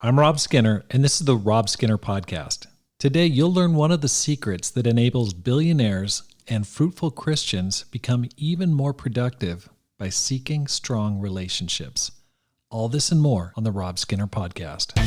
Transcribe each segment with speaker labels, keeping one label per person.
Speaker 1: I'm Rob Skinner, and this is the Rob Skinner Podcast. Today, you'll learn one of the secrets that enables billionaires and fruitful Christians become even more productive by seeking strong relationships. All this and more on the Rob Skinner Podcast.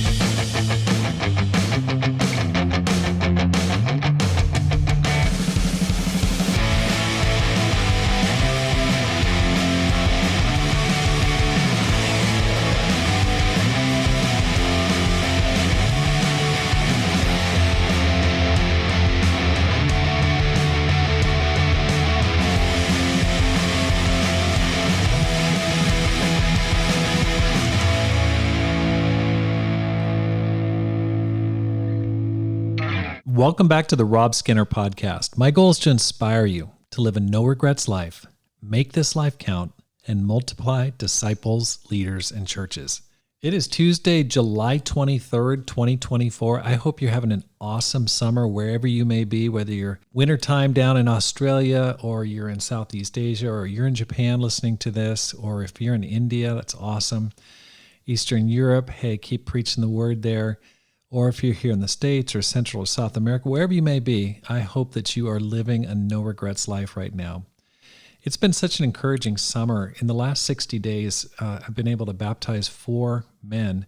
Speaker 1: Welcome back to the Rob Skinner Podcast. My goal is to inspire you to live a no-regrets life, make this life count, and multiply disciples, leaders, and churches. It is Tuesday, July 23rd, 2024. I hope you're having an awesome summer wherever you may be, whether you're wintertime down in Australia, or you're in Southeast Asia, or you're in Japan listening to this, or if you're in India, that's awesome. Eastern Europe, hey, keep preaching the word there. Or if you're here in the States or Central or South America, wherever you may be, I hope that you are living a no-regrets life right now. It's been such an encouraging summer. In the last 60 days, I've been able to baptize 4 men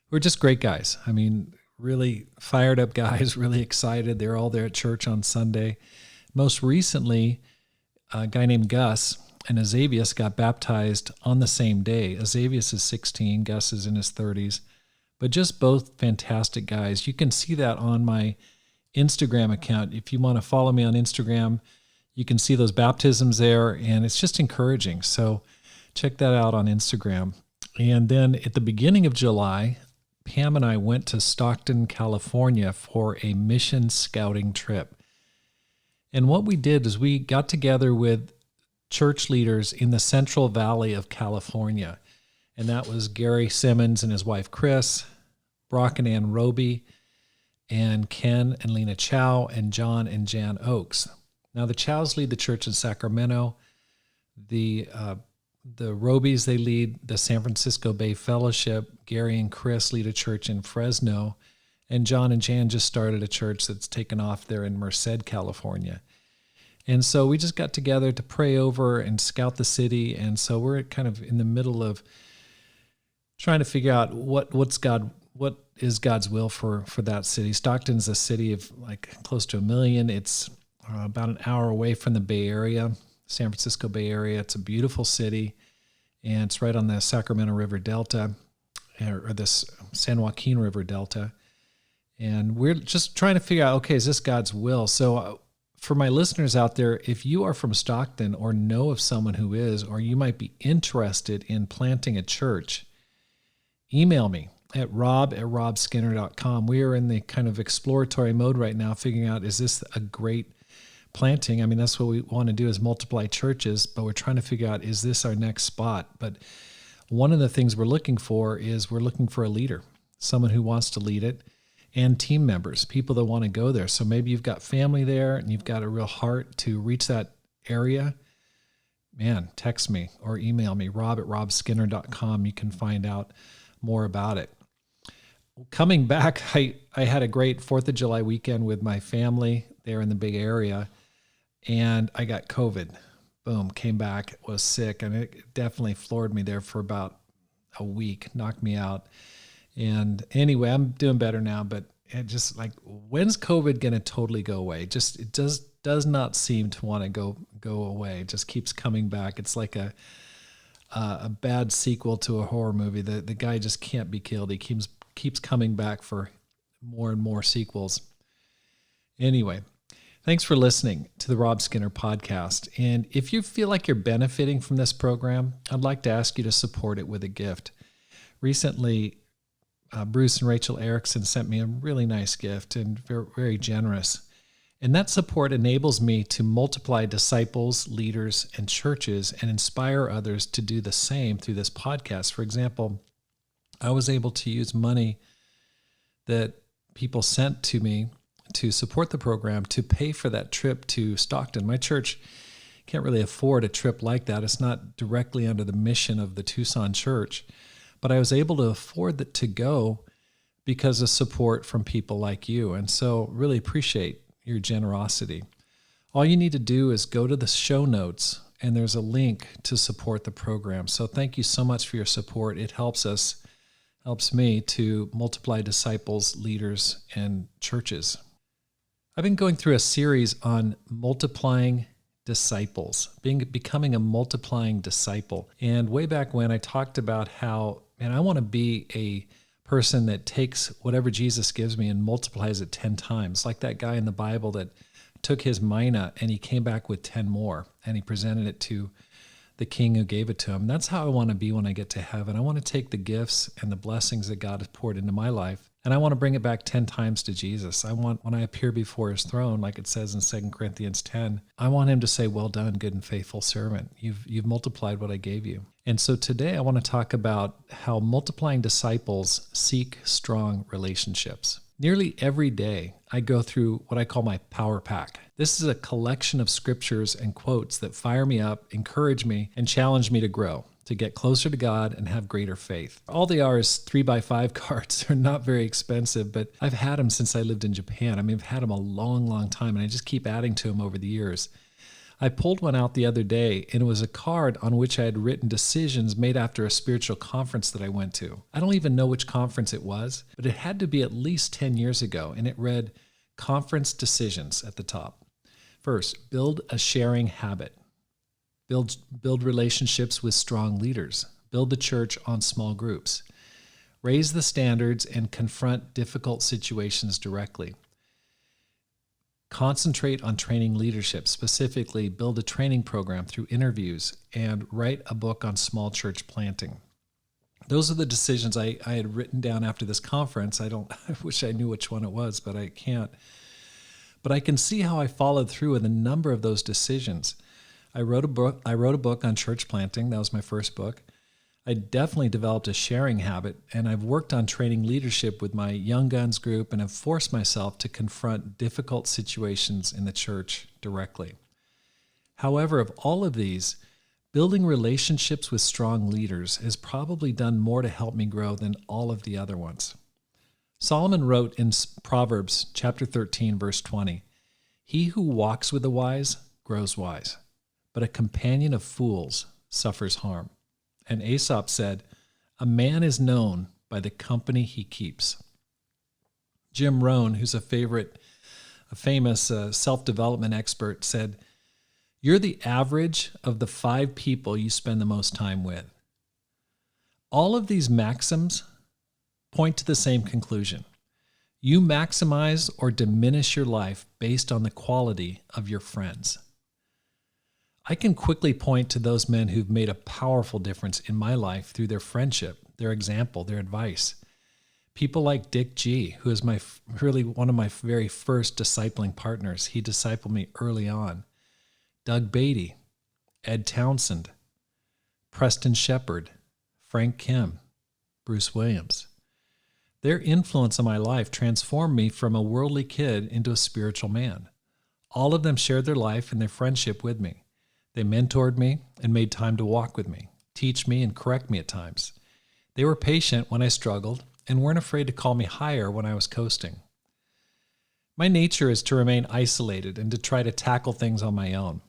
Speaker 1: who are just great guys. I mean, really fired up guys, really excited. They're all there at church on Sunday. Most recently, a guy named Gus and Azavius got baptized on the same day. Azavius is 16, Gus is in his 30s. But just both fantastic guys. You can see that on my Instagram account. If you want to follow me on Instagram, you can see those baptisms there, and it's just encouraging. So check that out on Instagram. And then at the beginning of July, Pam and I went to Stockton, California for a mission scouting trip. And what we did is we got together with church leaders in the Central Valley of California. And that was Gary Simmons and his wife, Chris, Brock and Ann Roby, and Ken and Lena Chow, and John and Jan Oakes. Now, the Chows lead the church in Sacramento. The Robys, they lead the San Francisco Bay Fellowship. Gary and Chris lead a church in Fresno. And John and Jan just started a church that's taken off there in Merced, California. And so we just got together to pray over and scout the city. And so we're kind of in the middle of trying to figure out what is God's will for that city. Stockton's a city of like close to 1 million. It's about an hour away from the Bay Area, San Francisco Bay Area. It's a beautiful city, and it's right on the Sacramento River Delta, or this San Joaquin River Delta. And we're just trying to figure out, okay, is this God's will? So for my listeners out there, if you are from Stockton or know of someone who is, or you might be interested in planting a church, email me at rob@robskinner.com. We are in the kind of exploratory mode right now, figuring out, is this a great planting? I mean, that's what we want to do, is multiply churches, but we're trying to figure out, is this our next spot? But one of the things we're looking for a leader, someone who wants to lead it, and team members, people that want to go there. So maybe you've got family there and you've got a real heart to reach that area. Man, text me or email me, rob@robskinner.com. You can find out more about it. Coming back, I had a great 4th of July weekend with my family there in the Bay Area, and I got COVID. Boom, came back, was sick, and it definitely floored me there for about a week, knocked me out. And anyway, I'm doing better now, but it just like, when's COVID going to totally go away? It does not seem to want to go away. It just keeps coming back. It's like a bad sequel to a horror movie. The guy just can't be killed. He keeps coming back for more and more sequels. Anyway, thanks for listening to the Rob Skinner Podcast. And if you feel like you're benefiting from this program, I'd like to ask you to support it with a gift. Recently, Bruce and Rachel Erickson sent me a really nice gift, and very, very generous. And that support enables me to multiply disciples, leaders, and churches, and inspire others to do the same through this podcast. For example, I was able to use money that people sent to me to support the program to pay for that trip to Stockton. My church can't really afford a trip like that. It's not directly under the mission of the Tucson church, but I was able to afford to go because of support from people like you. And so really appreciate your generosity. All you need to do is go to the show notes and there's a link to support the program. So thank you so much for your support. It helps me to multiply disciples, leaders, and churches. I've been going through a series on multiplying disciples, becoming a multiplying disciple. And way back when I talked about how, I want to be a person that takes whatever Jesus gives me and multiplies it 10 times, like that guy in the Bible that took his mina and he came back with 10 more and he presented it to the king who gave it to him. That's how I want to be when I get to heaven. I want to take the gifts and the blessings that God has poured into my life, and I want to bring it back 10 times to Jesus. I want, when I appear before his throne, like it says in 2 Corinthians 10, I want him to say, "Well done, good and faithful servant. You've multiplied what I gave you." And so today I want to talk about how multiplying disciples seek strong relationships. Nearly every day, I go through what I call my power pack. This is a collection of scriptures and quotes that fire me up, encourage me, and challenge me to grow, to get closer to God and have greater faith. All they are is 3x5 cards. They're not very expensive, but I've had them since I lived in Japan. I've had them a long, long time, and I just keep adding to them over the years. I pulled one out the other day, and it was a card on which I had written decisions made after a spiritual conference that I went to. I don't even know which conference it was, but it had to be at least 10 years ago, and it read, "Conference decisions" at the top. First, build a sharing habit. Build relationships with strong leaders. Build the church on small groups. Raise the standards and confront difficult situations directly. Concentrate on training leadership, specifically build a training program through interviews, and write a book on small church planting. Those are the decisions I had written down after this conference. I wish I knew which one it was, but I can't. But I can see how I followed through with a number of those decisions. I wrote a book on church planting. That was my first book. I definitely developed a sharing habit, and I've worked on training leadership with my Young Guns group and have forced myself to confront difficult situations in the church directly. However, of all of these, building relationships with strong leaders has probably done more to help me grow than all of the other ones. Solomon wrote in Proverbs chapter 13, verse 20, "He who walks with the wise grows wise, but a companion of fools suffers harm." And Aesop said, "A man is known by the company he keeps." Jim Rohn, who's a famous self-development expert, said, "You're the average of the 5 people you spend the most time with." All of these maxims point to the same conclusion. You maximize or diminish your life based on the quality of your friends. I can quickly point to those men who've made a powerful difference in my life through their friendship, their example, their advice. People like Dick G., who is really one of my very first discipling partners. He discipled me early on. Doug Beatty, Ed Townsend, Preston Shepard, Frank Kim, Bruce Williams. Their influence on my life transformed me from a worldly kid into a spiritual man. All of them shared their life and their friendship with me. They mentored me and made time to walk with me, teach me and correct me at times. They were patient when I struggled and weren't afraid to call me higher when I was coasting. My nature is to remain isolated and to try to tackle things on my own.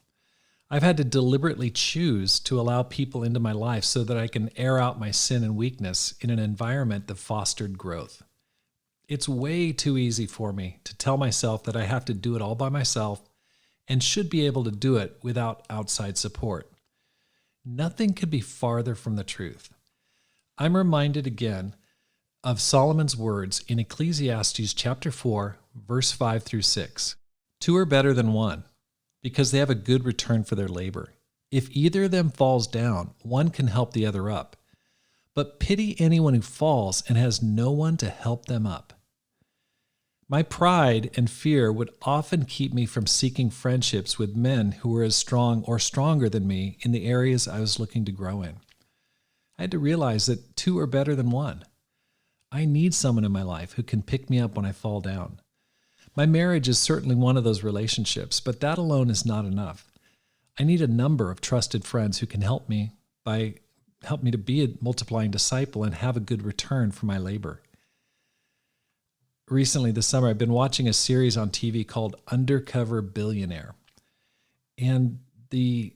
Speaker 1: I've had to deliberately choose to allow people into my life so that I can air out my sin and weakness in an environment that fostered growth. It's way too easy for me to tell myself that I have to do it all by myself and should be able to do it without outside support. Nothing could be farther from the truth. I'm reminded again of Solomon's words in Ecclesiastes chapter 4, verse 5 through 6. 2 are better than 1, because they have a good return for their labor. If either of them falls down, one can help the other up. But pity anyone who falls and has no one to help them up. My pride and fear would often keep me from seeking friendships with men who were as strong or stronger than me in the areas I was looking to grow in. I had to realize that 2 are better than 1. I need someone in my life who can pick me up when I fall down. My marriage is certainly one of those relationships, but that alone is not enough. I need a number of trusted friends who can help me to be a multiplying disciple and have a good return for my labor. recently this summer, I've been watching a series on TV called Undercover Billionaire. And the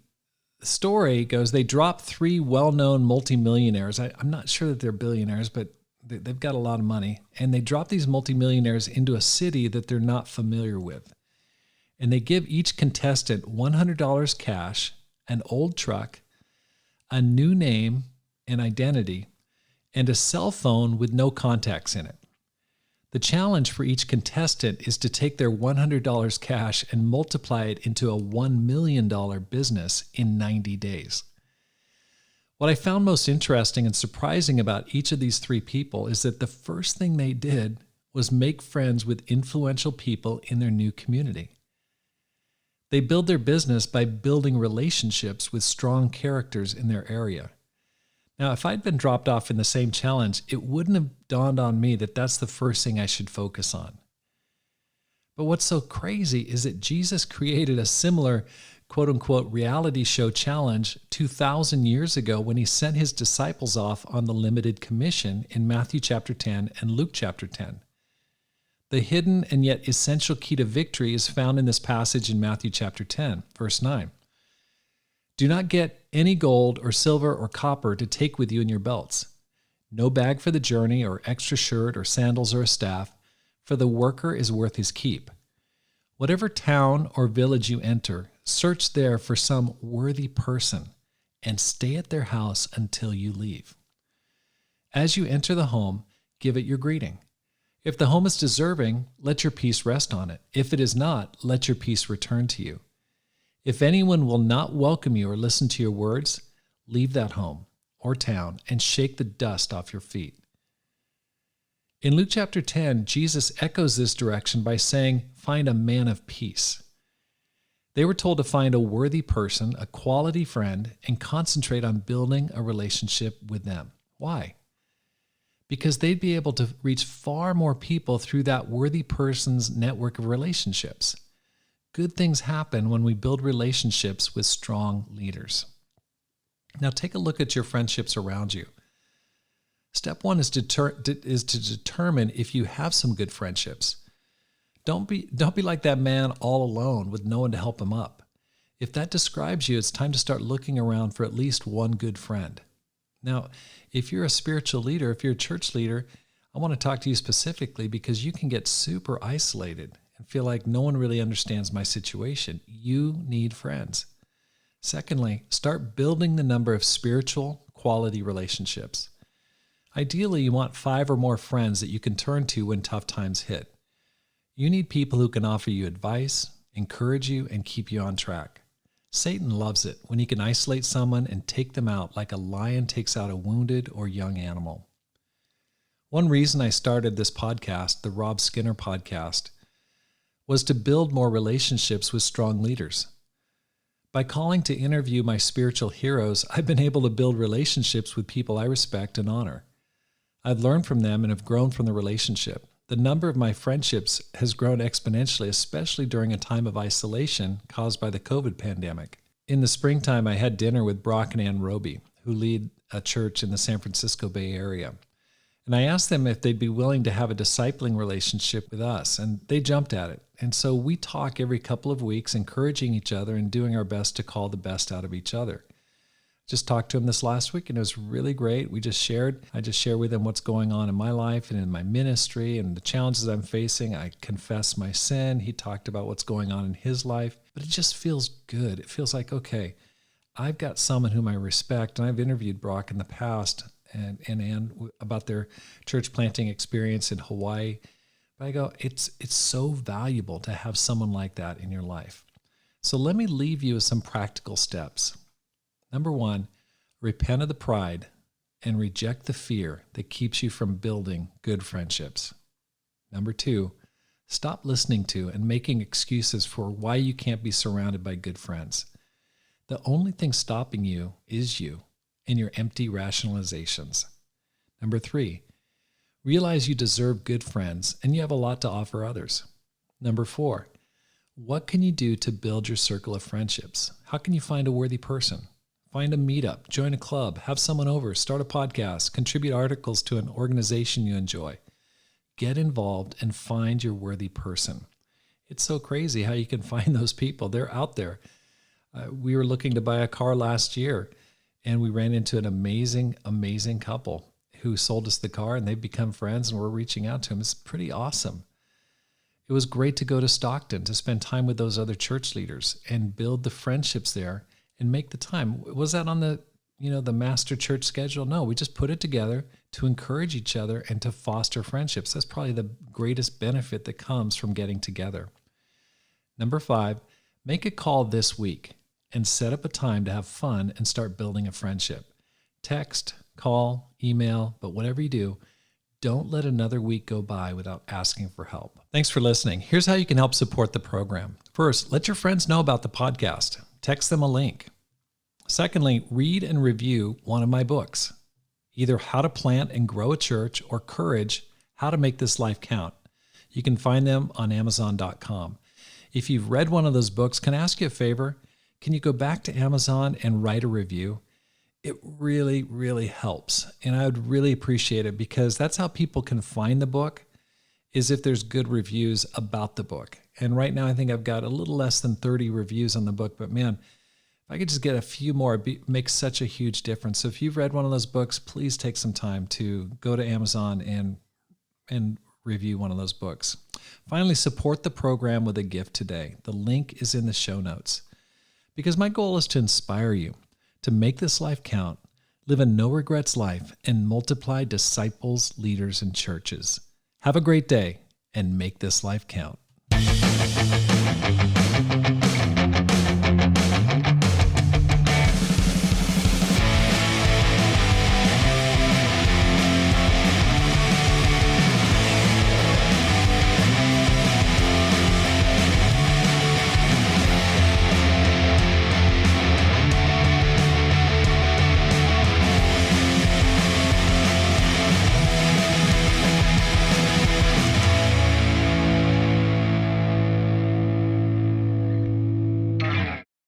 Speaker 1: story goes, they drop 3 well-known multimillionaires. I'm not sure that they're billionaires, but they've got a lot of money. And they drop these multimillionaires into a city that they're not familiar with. And they give each contestant $100 cash, an old truck, a new name and identity, and a cell phone with no contacts in it. The challenge for each contestant is to take their $100 cash and multiply it into a $1 million business in 90 days. What I found most interesting and surprising about each of these 3 people is that the first thing they did was make friends with influential people in their new community. They build their business by building relationships with strong characters in their area. Now, if I'd been dropped off in the same challenge, it wouldn't have dawned on me that that's the first thing I should focus on. But what's so crazy is that Jesus created a similar quote-unquote reality show challenge 2,000 years ago when he sent his disciples off on the limited commission in Matthew chapter 10 and Luke chapter 10. The hidden and yet essential key to victory is found in this passage in Matthew chapter 10, verse 9. Do not get any gold or silver or copper to take with you in your belts. No bag for the journey or extra shirt or sandals or a staff, for the worker is worth his keep. Whatever town or village you enter, search there for some worthy person and stay at their house until you leave. As you enter the home, give it your greeting. If the home is deserving, let your peace rest on it. If it is not, let your peace return to you. If anyone will not welcome you or listen to your words, leave that home or town and shake the dust off your feet. In Luke chapter 10, Jesus echoes this direction by saying, find a man of peace. They were told to find a worthy person, a quality friend, and concentrate on building a relationship with them. Why? Because they'd be able to reach far more people through that worthy person's network of relationships. Good things happen when we build relationships with strong leaders. Now take a look at your friendships around you. Step 1 is to determine if you have some good friendships. Don't be like that man all alone with no one to help him up. If that describes you, it's time to start looking around for at least one good friend. Now, if you're a spiritual leader, if you're a church leader, I want to talk to you specifically because you can get super isolated and feel like no one really understands my situation. You need friends. Secondly, start building the number of spiritual quality relationships. Ideally, you want 5 or more friends that you can turn to when tough times hit. You need people who can offer you advice, encourage you, and keep you on track. Satan loves it when he can isolate someone and take them out like a lion takes out a wounded or young animal. One reason I started this podcast, the Rob Skinner podcast, was to build more relationships with strong leaders. By calling to interview my spiritual heroes, I've been able to build relationships with people I respect and honor. I've learned from them and have grown from the relationship. The number of my friendships has grown exponentially, especially during a time of isolation caused by the COVID pandemic. In the springtime, I had dinner with Brock and Ann Roby, who lead a church in the San Francisco Bay Area. And I asked them if they'd be willing to have a discipling relationship with us, and they jumped at it. And so we talk every couple of weeks, encouraging each other and doing our best to call the best out of each other. Just talked to him this last week, and it was really great. I just shared with him what's going on in my life and in my ministry and the challenges I'm facing. I confess my sin. He talked about what's going on in his life, but it just feels good. It feels like, okay, I've got someone whom I respect, and I've interviewed Brock in the past and Ann about their church planting experience in Hawaii. But I go, it's so valuable to have someone like that in your life. So let me leave you with some practical steps. Number 1, repent of the pride and reject the fear that keeps you from building good friendships. Number 2, stop listening to and making excuses for why you can't be surrounded by good friends. The only thing stopping you is you and your empty rationalizations. Number 3, realize you deserve good friends and you have a lot to offer others. Number 4, what can you do to build your circle of friendships? How can you find a worthy person? Find a meetup, join a club, have someone over, start a podcast, contribute articles to an organization you enjoy. Get involved and find your worthy person. It's so crazy how you can find those people. They're out there. We were looking to buy a car last year, and we ran into an amazing, amazing couple who sold us the car, and they've become friends, and we're reaching out to them. It's pretty awesome. It was great to go to Stockton to spend time with those other church leaders and build the friendships there and make the time. Was that on the master church schedule? No, we just put it together to encourage each other and to foster friendships. That's probably the greatest benefit that comes from getting together. Number 5, make a call this week and set up a time to have fun and start building a friendship. Text, call, email, but whatever you do, don't let another week go by without asking for help. Thanks for listening. Here's how you can help support the program. First, let your friends know about the podcast. Text them a link. Secondly, read and review one of my books, either How to Plant and Grow a Church or Courage, How to Make This Life Count. You can find them on Amazon.com. If you've read one of those books, can I ask you a favor? Can you go back to Amazon and write a review? It really, really helps. And I would really appreciate it, because that's how people can find the book, is if there's good reviews about the book. And right now I think I've got a little less than 30 reviews on the book, but man, if I could just get a few more, it makes such a huge difference. So if you've read one of those books, please take some time to go to Amazon and review one of those books. Finally, support the program with a gift today. The link is in the show notes. Because my goal is to inspire you to make this life count, live a no-regrets life, and multiply disciples, leaders, and churches. Have a great day, and make this life count.